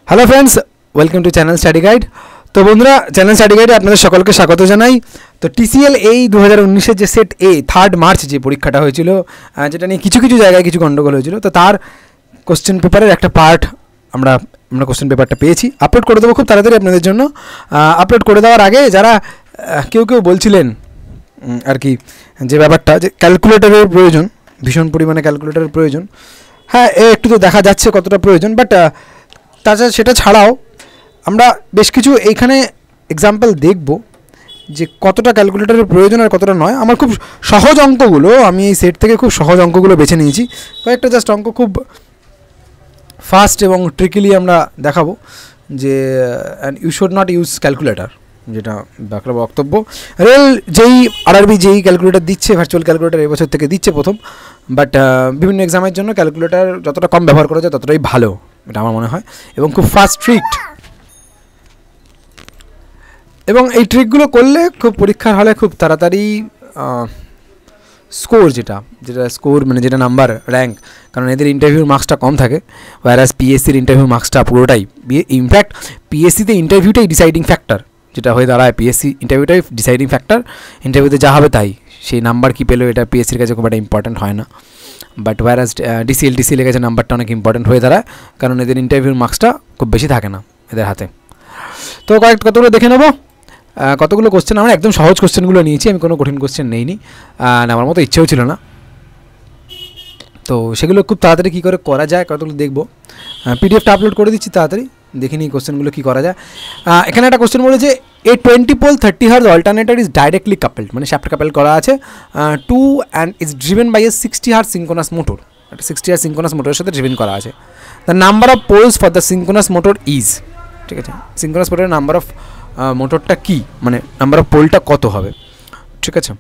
Hello friends, welcome to channel study guide. তো বন্ধুরা, channel study গাইডে আপনাদের সকলকে স্বাগত জানাই। তো টিসিএল এই 2019-এর যে সেট এ 3 মার্চ যে পরীক্ষাটা হয়েছিল, যেটা নিয়ে কিছু জায়গায় কিছু গণ্ডগোল হয়েছিল, তো তার কোশ্চেন পেপারের একটা পার্ট আমরা কোশ্চেন পেপারটা পেয়েছি, আপলোড করে দেবো খুব তাড়াতাড়ি আপনাদের জন্য। আপলোড করে দেওয়ার আগে যারা কেউ বলছিলেন আর কি যে ব্যাপারটা যে ক্যালকুলেটরের প্রয়োজন, ভীষণ পরিমাণে ক্যালকুলেটরের প্রয়োজন, হ্যাঁ একটু তো দেখা যাচ্ছে কতটা প্রয়োজন, বাট তাছাড়া সেটা ছাড়াও আমরা বেশ কিছু এইখানে এক্সাম্পল দেখব যে কতটা ক্যালকুলেটরের প্রয়োজন আর কতটা নয়। আমার খুব সহজ অঙ্কগুলো, আমি এই সেট থেকে খুব সহজ অঙ্কগুলো বেছে নিয়েছি, কয়েকটা জাস্ট অঙ্ক খুব ফাস্ট এবং ট্রিকিলি আমরা দেখাবো যে you should not use calculator, যেটা বাংলা বক্তব্য। রেল যেই আরআরবি যেই ক্যালকুলেটর দিচ্ছে, ভার্চুয়াল ক্যালকুলেটর এবছর থেকে দিচ্ছে প্রথম, বাট বিভিন্ন এক্সামের জন্য ক্যালকুলেটর যতটা কম ব্যবহার করা যায় ততটাই ভালো, এটা আমার মনে হয়, এবং খুব ফাস্ট ট্রিকড। এবং এই ট্রিকগুলো করলে খুব পরীক্ষার হলে খুব তাড়াতাড়ি স্কোর যেটা স্কোর মানে যেটা নাম্বার র্যাঙ্ক, কারণ এদের ইন্টারভিউর মার্কসটা কম থাকে, ওয়ারাস পিএসসির ইন্টারভিউ মার্কসটা পুরোটাই, ইনফ্যাক্ট পিএসসিতে ইন্টারভিউটাই ডিসাইডিং ফ্যাক্টর, যেটা হয়ে দাঁড়ায় পিএসসি ইন্টারভিউটাই ডিসাইডিং ফ্যাক্টর। ইন্টারভিউতে যা হবে তাই, সেই নাম্বার কী পেলো এটা পিএসসির কাছে খুব একটা ইম্পর্ট্যান্ট হয় না, বাট ওয়ারাস ডিসিএলের কাছে নাম্বারটা অনেক ইম্পর্ট্যান্ট হয়ে দাঁড়ায়, কারণ এদের ইন্টারভিউর মার্কসটা খুব বেশি থাকে না এদের হাতে। তো কতগুলো দেখে নেবো, কতগুলো কোশ্চেন আমরা একদম সহজ কোশ্চেনগুলো নিয়েছি, আমি কোনো কঠিন কোশ্চেন নেইনি, আমার মতো ইচ্ছেও ছিল না। তো সেগুলো খুব তাড়াতাড়ি কী করে করা যায় কতগুলো দেখবো, পিডিএফটা আপলোড করে দিচ্ছি, তাড়াতাড়ি দেখে নিই কোশ্চেনগুলো কী করা যায়। এখানে একটা কোশ্চেন বলেছে a 20 pole 30 hertz alternator is directly coupled, মানে শ্যাফট কাপেল করা আছে to and is driven by a 60 hertz synchronous motor, একটা 60 হার্জ সিঙ্কোনাস মোটরের সাথে ড্রিভেন করা আছে। The number of poles for the synchronous motor is, ঠিক আছে, সিঙ্কোনাস মোটরের নাম্বার অফ মোটরটা কী, মানে নাম্বার অফ পোলটা কত হবে, ঠিক আছে।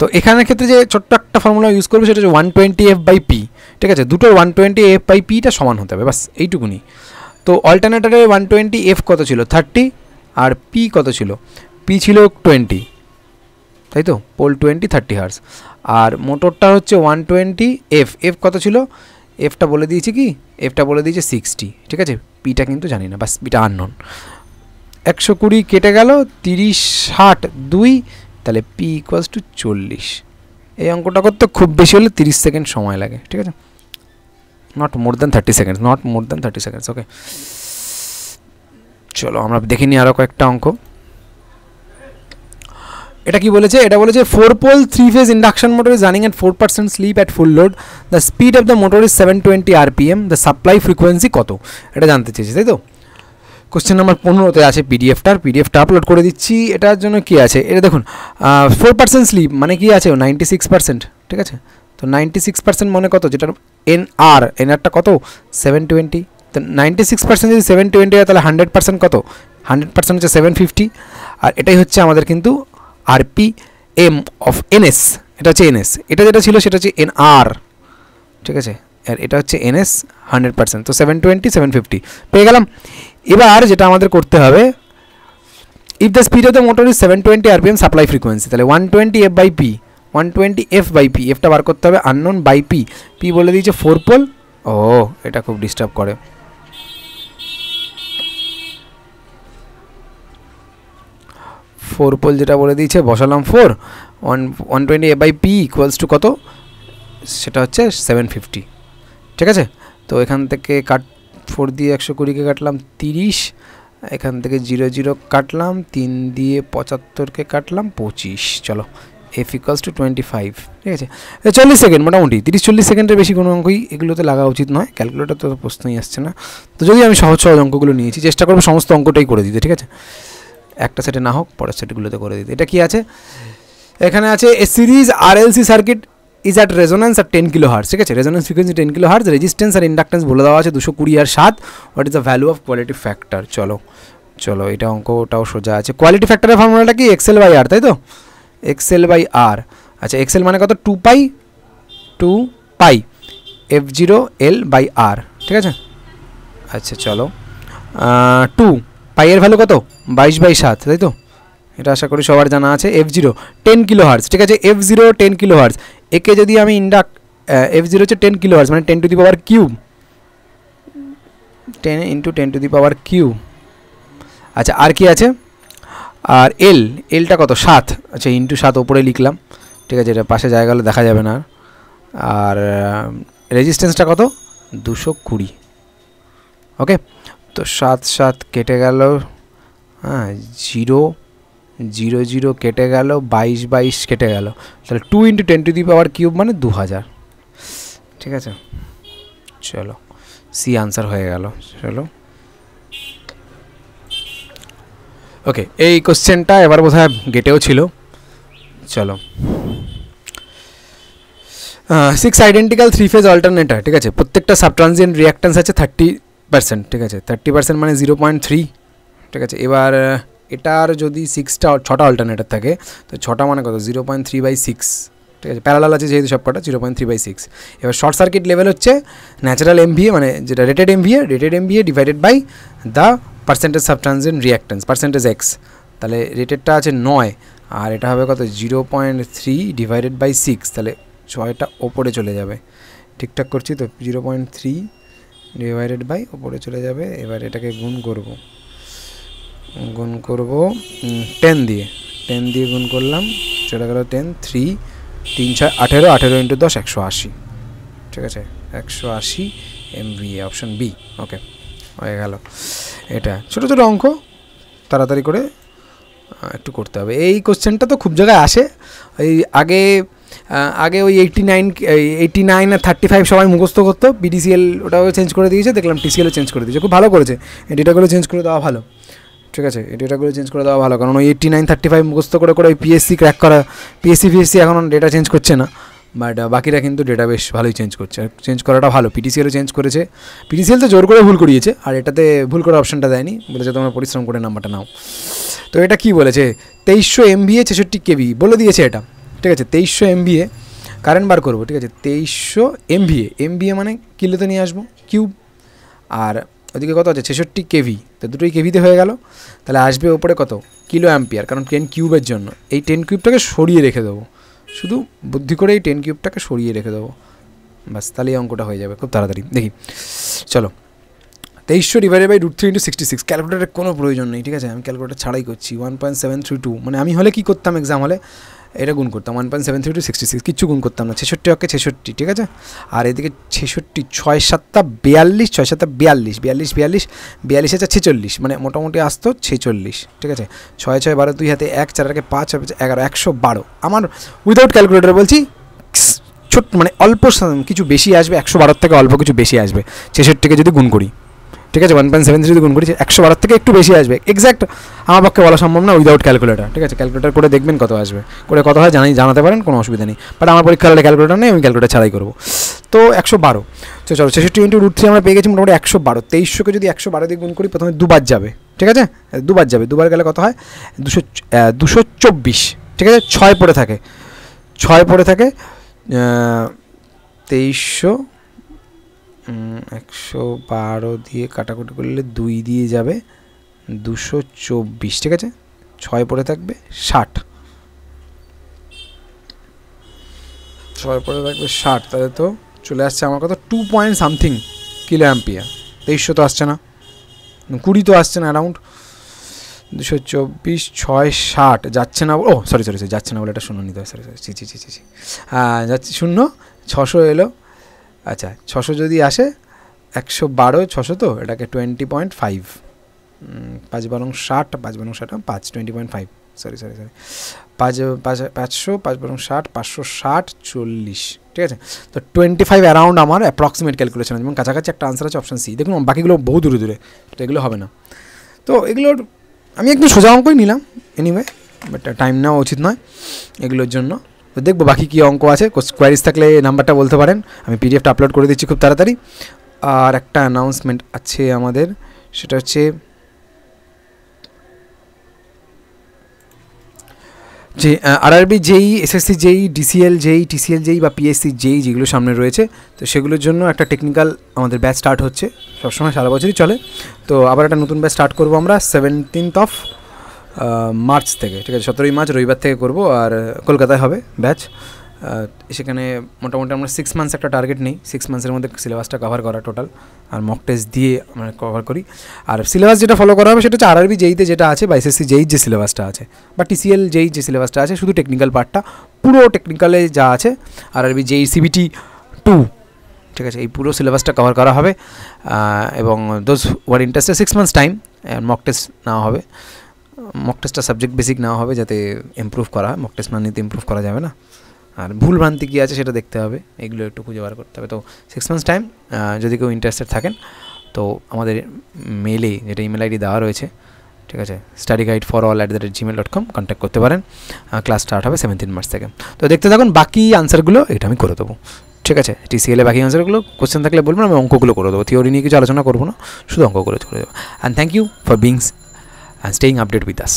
তো এখানের ক্ষেত্রে যে ছোট্ট একটা ফর্মুলা ইউজ করবে সেটা হচ্ছে 120f/p, ঠিক আছে, দুটোর 120f/pটা সমান হতে হবে, বাস এইটুকুনি। তো অল্টারনেটরে 120f কত ছিল 30, আর পি কত ছিল, পি ছিল 20, তাই তো, পোল 20 30 হার্জ, আর মোটরটা হচ্ছে 120f, এফ কত ছিল, এফটা বলে দিয়েছি কি, এফটা বলে দিয়েছে 60, ঠিক আছে, পিটা কিন্তু জানি না, বাস পিটা আননোন। 120 কেটে গেল, 30 60 2, তাহলে পি ইকুয়ালস টু 40। এই অঙ্কটা করতে খুব বেশি হলে 30 সেকেন্ড সময় লাগে, ঠিক আছে, not more than 30 seconds, not more than 30 seconds, okay. চলো আমরা দেখে নিই আরও কয়েকটা অঙ্ক। এটা কি বলেছে, এটা বলেছে 4 pole 3 phase induction motor is running at 4% slip at full load, the speed of the motor is 720 rpm, the supply frequency কত, এটা জানতে চেয়েছি, তাই তো। কোশ্চেন নাম্বার 15-তে আছে পিডিএফটা আপলোড করে দিচ্ছি। এটার জন্য কি আছে, এটা দেখুন 4% স্লিপ মানে কি আছে 96%, ঠিক আছে। তো 96% মানে কত, যেটা এনআরটা কত 720, তো 96% যদি 720 হয় তাহলে 100% কত, 100% হচ্ছে 750, আর এটাই হচ্ছে আমাদের কিন্তু আরপিএম অফ এনএস, এটা হচ্ছে এনএস, এটা যেটা ছিল সেটা হচ্ছে এনআর, ঠিক আছে, আর এটা হচ্ছে এনএস 100%, তো 720 750 পেয়ে গেলাম। এবার যেটা আমাদের করতে হবে, if the speed of the motor is 720 rpm supply frequency, তাহলে 120f/p, 120f/p, এফটা বার করতে হবে আননোন বাই পি, পি বলে দিয়েছে 4 পোল, ও এটা খুব ডিস্টার্ব করে, 4 পোল যেটা বলে দিয়েছে বসালাম 4, 120f/p ইকুয়ালস টু কত, সেটা হচ্ছে 750, ঠিক আছে। তো এখান থেকে 4 দিয়ে 120কে কাটলাম 30, এখান থেকে 0 কাটলাম, 3 দিয়ে 75কে কাটলাম 25, চলো এফ ইকুয়ালস টু 25, ঠিক আছে। 40 সেকেন্ড মোটামুটি, 30-40 সেকেন্ডের বেশি কোনো অঙ্কই এগুলোতে লাগা উচিত নয়, ক্যালকুলেটর তো প্রশ্নই আসছে না। তো যদি আমি সহজ অঙ্কগুলো নিয়েছি, চেষ্টা করবো সমস্ত অঙ্কটাই করে দিতে, ঠিক আছে, একটা সেটে না হোক পরের সেটগুলোতে করে দিতে। এটা কি আছে, এখানে আছে a series RLC circuit is at resonance আর 10 kHz, ঠিক আছে, রেজোনেন্স ফ্রিকোয়েন্সি 10 kHz, রেজিস্ট্যান্স আর ইন্ডাকটেন্স বলে দেওয়া আছে 220 আর 7, what is the value of quality factor. চলো এটা অঙ্কটাও সোজা আছে। কোয়ালিটি ফ্যাক্টরের ফর্মুলাটা কি, XL/R, তাই তো, XL/R, আচ্ছা এক্সএল মানে কত 2 পাই f0l/r, ঠিক আছে। আচ্ছা চলো 2 পাই এর ভ্যালু কত 22/7, তাই তো, এটা আশা করি সবার জানা আছে। f0 10 kHz, ঠিক আছে, f0 10 kHz, একে যদি আমি f0 হচ্ছে 10 kHz মানে 10 টু দি পাওয়ার কিউব, 10 × 10⁻³ আচ্ছা আর কি আছে আর এলটা কত 7 আচ্ছা ইন্টু 7 ওপরে লিখলাম ঠিক আছে এটা পাশে জায়গা হলে দেখা যাবে না আর রেজিস্ট্যান্সটা কত 220 ওকে তো 7 কেটে গেল হ্যাঁ 0 0 0 কেটে গেল 22 কেটে গেল তাহলে 2 × 10⁻³ মানে 2000 ঠিক আছে চলো সি আনসার হয়ে গেল চলো ওকে এই কোশ্চেনটা এবার বোধহয় গেটেও ছিল চলো 6 আইডেন্টিক্যাল 3 ফেজ অল্টারনেটর ঠিক আছে প্রত্যেকটা সাবট্রানজিয়েন্ট রিঅ্যাকট্যান্স আছে 30% ঠিক আছে 30% মানে 0.3 ঠিক আছে এবার এটার যদি 6টা অল্টারনেটর থাকে তো 6টা মানে কত 0.3/6 ঠিক আছে প্যারালাল আছে যেহেতু সবকটা 0.3/6 এবার শর্ট সার্কিট লেভেল হচ্ছে ন্যাচারাল এমভিএ মানে যেটা rated MVA divided by the percentage subtransient reactance percentage X তাহলে রেটেডটা আছে 9 আর এটা হবে কত 0.3 ডিভাইডেড বাই 6 তাহলে 6টা ওপরে চলে যাবে ঠিকঠাক করছি তো 0.3 ডিভাইডেড বাই ওপরে চলে যাবে এবার এটাকে গুণ করব 10 দিয়ে গুণ করলাম চলে গেল 10 3 3 6 18 18 × 10 180 ঠিক আছে 180 MVA অপশন বি ওকে হয়ে গেল এটা ছোটো ছোটো অঙ্ক তাড়াতাড়ি করে একটু করতে হবে এই কোশ্চেনটা তো খুব জায়গায় আসে এই আগে ওই 89 আর 35 সবাই মুখস্থ করতো বিডিসিএল ওটাও চেঞ্জ করে দিয়েছে দেখলাম টিসিএলও চেঞ্জ করে দিয়েছে খুব ভালো করেছে এই ডেটাগুলো চেঞ্জ করে দেওয়া ভালো ঠিক আছে এই ডেটাগুলো চেঞ্জ করে দেওয়া ভালো কারণ ওই 89 35 মুখস্থ করে ওই পিএসসি ক্র্যাক করা পিএসসি এখন ডেটা চেঞ্জ করছে না বাট বাকিরা কিন্তু ডেটা বেশ ভালোই চেঞ্জ করছে চেঞ্জ করাটা ভালো পিটিসিএলও চেঞ্জ করেছে পিটিসিএল তো জোর করে ভুল করিয়েছে আর এটাতে ভুল করার অপশনটা দেয়নি বলেছে তোমরা পরিশ্রম করে নাম্বারটা নাও তো এটা কি বলেছে 2300 MVA 66 কেভি বলে দিয়েছে এটা ঠিক আছে 2300 MVA কারেন্ট বার করবো ঠিক আছে 2300 MVA মানে কিলোতে নিয়ে আসবো কিউব আর ওদিকে কত আছে 66 কেভি তো দুটোই কেভিতে হয়ে গেল তাহলে আসবে ওপরে কত কিলো অ্যাম্পিয়ার কারণ 10 কিউবের জন্য এই 10 কিউবটাকে সরিয়ে রেখে দেবো শুধু বুদ্ধি করে এই 10 কিউবটাকে সরিয়ে রেখে দেবো বাস তাহলে এই অঙ্কটা হয়ে যাবে খুব তাড়াতাড়ি দেখি চলো 2300 ডিভাইডেড বাই √3 × 66 ক্যালকুলেটারের কোনো প্রয়োজন নেই ঠিক আছে আমি ক্যালকুলেটার ছাড়াই করছি 1.732 মানে আমি হলে কি করতাম এক্সাম হলে এটা গুণ করতাম 1.732 66 কিচ্ছু গুণ করতাম না 66 অক্ষে 66 ঠিক আছে আর এদিকে 66 6 7 42 6 7 42 42 42 আছে 46 মানে মোটামুটি আসতো 46 ঠিক আছে 6 6 12 2 হাতে 1 4 কে 5 11 112 আমার উইদাউট ক্যালকুলেটর বলছি ছোট মানে অল্প কিছু বেশি আসবে 112 থেকে অল্প কিছু বেশি আসবে 66 কে যদি গুণ করি ঠিক আছে 1.73 যদি গুণ করি 112 থেকে একটু বেশি আসবে এক্স্যাক্ট আমার পক্ষে বলা সম্ভব না উইদাউট ক্যালকুলেটর ঠিক আছে ক্যালকুলেটর করে দেখবেন কত আসবে করে কত হয় জানাতে পারেন কোনো অসুবিধা নেই বাট আমার পরীক্ষা হলে ক্যালকুলেটর নেই আমি ক্যালকুলেটর ছাড়াই করবো তো 112 তো চলো 66 × √3 আমরা পেয়ে গেছি মোটামুটি 112 2300কে যদি 112 দিয়ে গুণ করি প্রথমে দুবার যাবে ঠিক আছে দুবার গেলে কত হয় 224 ঠিক আছে 6 পড়ে থাকে 2300 112 দিয়ে কাটাকুটি করলে 2 দিয়ে যাবে 224 ঠিক আছে 6 পড়ে থাকবে 60 6 পড়ে থাকবে 60 তাহলে তো চলে আসছে আমার কথা 2 পয়েন্ট সামথিং কিলো অ্যাম্পিয়ার 2300 তো আসছে না 20 তো আসছে না অ্যারাউন্ড 224 6 60 যাচ্ছে না ও সরি যাচ্ছে না বলে এটা শূন্য নিতে হয় সরি হ্যাঁ যাচ্ছে শূন্য 600 এলো আচ্ছা 600 যদি আসে 112 600 তো এটাকে 20.5 5 বারং 60 5 বারং 60 5 20.5 সরি 500 5 বারং 60 560 40 ঠিক আছে তো 25 অ্যারাউন্ড আমার অ্যাপ্রক্সিমেট ক্যালকুলেশন এবং কাছাকাছি একটা আনসার আছে অপশন সি দেখুন বাকিগুলো বহু দূরে তো এগুলো হবে না তো এগুলোর আমি একদম সোজা অঙ্কই নিলাম এনিওয়ে বাট টাইম নেওয়া উচিত নয় এগুলোর জন্য তো দেখবো বাকি কী অঙ্ক আছে কোয়ারিজ থাকলে নাম্বারটা বলতে পারেন আমি পিডিএফটা আপলোড করে দিচ্ছি খুব তাড়াতাড়ি আর একটা অ্যানাউন্সমেন্ট আছে আমাদের সেটা হচ্ছে যে আরআরবি যেই এসএসসি যেই ডিসিএল যেই টিসিএল যেই বা পিএসসি যেই যেগুলো সামনে রয়েছে তো সেগুলোর জন্য একটা টেকনিক্যাল আমাদের ব্যাচ স্টার্ট হচ্ছে সবসময় সারা বছরই চলে তো আবার একটা নতুন ব্যাচ স্টার্ট করবো আমরা 17 মার্চ থেকে ঠিক আছে 17 মার্চ রবিবার থেকে করব আর কলকাতায় হবে ব্যাচ সেখানে মোটামুটি আমরা 6 মান্থস একটা টার্গেট নেই, 6 মান্থসের মধ্যে সিলেবাসটা কভার করা টোটাল, আর মক টেস্ট দিয়ে আমরা কভার করি। আর সিলেবাস যেটা ফলো করা হবে সেটা হচ্ছে আরআরবি জেইতে যেটা আছে বা এসএসসি জেই যে সিলেবাসটা আছে বা টিসিএল জেই যে সিলেবাসটা আছে, শুধু টেকনিক্যাল পার্টটা, পুরো টেকনিক্যালে যা আছে আরআরবি জেই সিবিটি 2, ঠিক আছে, এই পুরো সিলেবাসটা কভার করা হবে। এবং those were interested 6 months time mock test নেওয়া হবে। মক টেস্টটা সাবজেক্ট বেসিক নেওয়া হবে যাতে ইমপ্রুভ করা হয়, মক টেস্ট না নিতে ইমপ্রুভ করা যাবে না। আর ভুল ভ্রান্তি কী আছে সেটা দেখতে হবে, এগুলো একটু খুঁজে বার করতে হবে। তো 6 মান্থস টাইম, যদি কেউ ইন্টারেস্টেড থাকেন তো আমাদের মেলে যেটা ইমেল আইডি দেওয়া রয়েছে, ঠিক আছে, studyguideforall@gmail.com কন্ট্যাক্ট করতে পারেন। ক্লাস স্টার্ট হবে 17 মার্চ থেকে। তো দেখতে থাকুন, বাকি আনসারগুলো এটা আমি করে দেবো, ঠিক আছে। টিসিএলে বাকি আনসারগুলো কোশ্চেন থাকলে বলবেন, আমি অঙ্কগুলো করে দেবো, থিওরি নিয়ে কিছু আলোচনা করবো না, শুধু অঙ্কগুলো করে দেবো। And thank you for beings and staying updated with us.